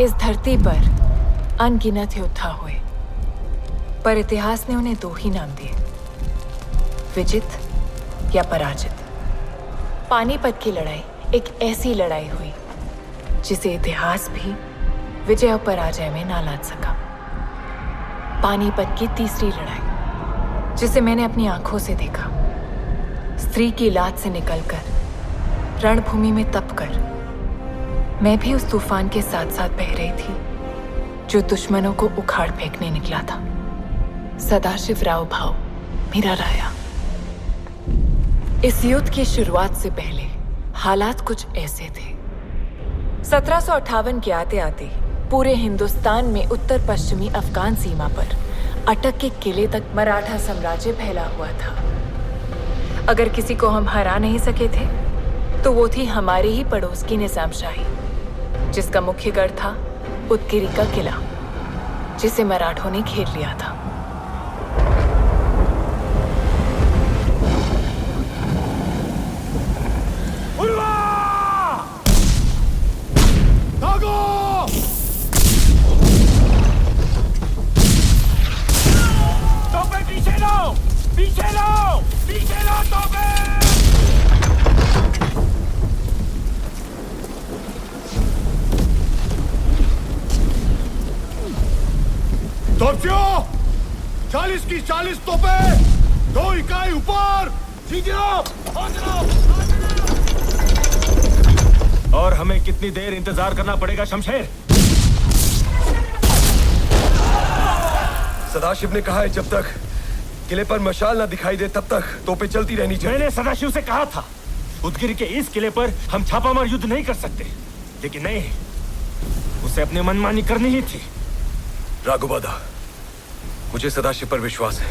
इस धरती पर अनगिनत योद्धा हुए, पर इतिहास ने उन्हें दो ही नाम दिए, विजित या पराजित। पानीपत की लड़ाई एक ऐसी लड़ाई हुई जिसे इतिहास भी विजय और पराजय में ना लाद सका। पानीपत की तीसरी लड़ाई, जिसे मैंने अपनी आंखों से देखा, स्त्री की लात से निकलकर रणभूमि में तपकर मैं भी उस तूफान के साथ साथ बह रही थी जो दुश्मनों को उखाड़ फेंकने निकला था। सदाशिवराव भाऊ मेरा राया। इस युद्ध की शुरुआत से पहले हालात कुछ ऐसे थे। 1758 के आते आते पूरे हिंदुस्तान में उत्तर पश्चिमी अफगान सीमा पर अटक के किले तक मराठा साम्राज्य फैला हुआ था। अगर किसी को हम हरा नहीं सके थे तो वो थी हमारे ही पड़ोस की निजामशाही, जिसका मुख्य गढ़ था उदगिरी का किला, जिसे मराठों ने घेर लिया था। पीछे लो तोपे! तोपचियों, 40 की 40 तोपे, 2 इकाई ऊपर, सीधे और हमें कितनी देर इंतजार करना पड़ेगा शमशेर? सदाशिव ने कहा है जब तक किले पर मशाल ना दिखाई दे तब तक तोपें चलती रहनी चाहिए। मैंने सदाशिव से कहा था उदगिरी के इस किले पर हम छापामार युद्ध नहीं कर सकते, लेकिन नहीं, उसे अपनी मनमानी करनी ही थी। राघुबादा, मुझे सदाशिव पर विश्वास है।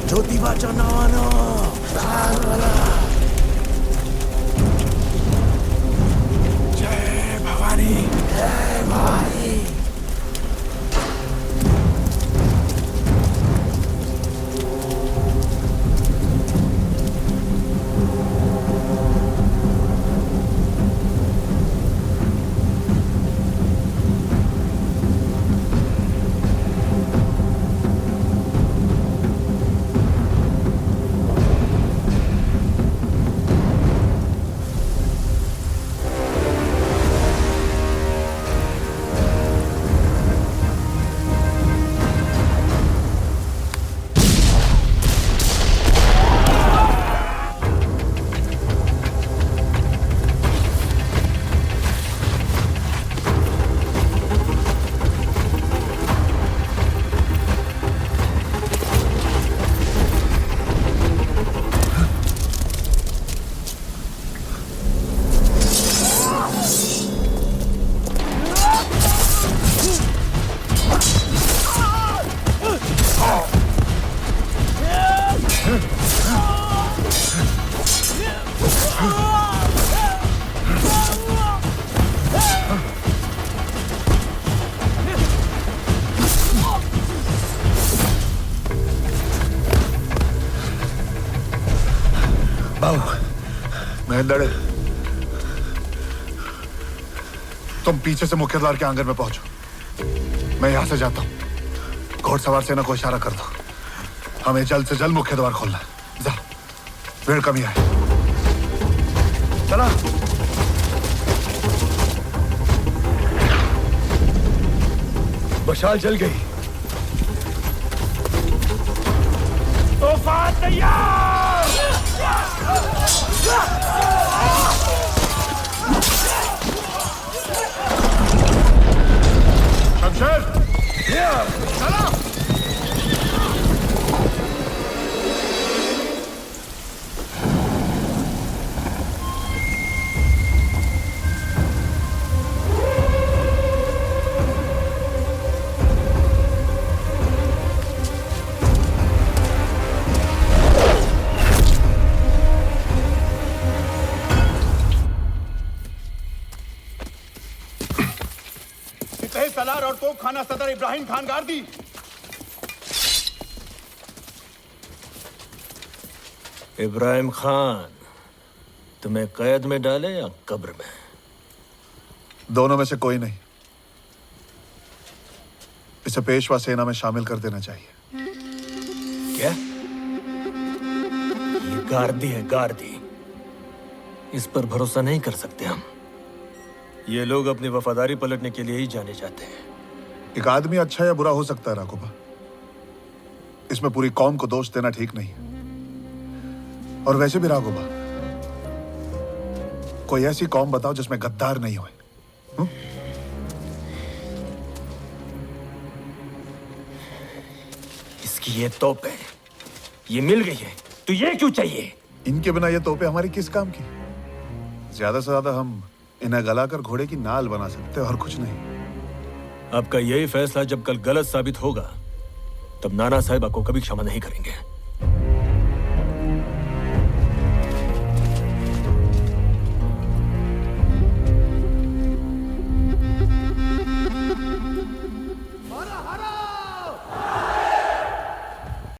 ज्योतिबाच्या नावानं जय भवानी, जय भवानी। महेंद्र, तुम पीछे से मुख्य द्वार के आंगन में पहुंचो। मैं यहां से जाता हूं। घोड़सवार सेना को इशारा कर दो, हमें जल्द से जल्द मुख्य द्वार खोलना है। जा, वेळ कमी है। चला। मशाल जल गई। तूफान तैयार! शमशेर, चला। सलार और तोपखाना सदर इब्राहिम खान गार्दी। इब्राहिम खान तुम्हें कैद में डाले या कब्र में? दोनों में से कोई नहीं। इसे पेशवा सेना में शामिल कर देना चाहिए। क्या? ये गार्दी है, गार्दी। इस पर भरोसा नहीं कर सकते हम। ये लोग अपनी वफादारी पलटने के लिए ही जाने जाते हैं। एक आदमी अच्छा या बुरा हो सकता है राघोबा, इसमें पूरी कौम को दोष देना ठीक नहीं है। और वैसे भी राघोबा, कोई ऐसी कौम बताओ जिसमें गद्दार नहीं होए। इसकी ये तोपें ये मिल गई है, तो ये क्यों चाहिए? इनके बिना ये तोपे हमारी किस काम की? ज्यादा से ज्यादा हम इन्हें गलाकर घोड़े की नाल बना सकते हैं, और कुछ नहीं। आपका यही फैसला जब कल गलत साबित होगा, तब नाना साहब आपको कभी क्षमा नहीं करेंगे।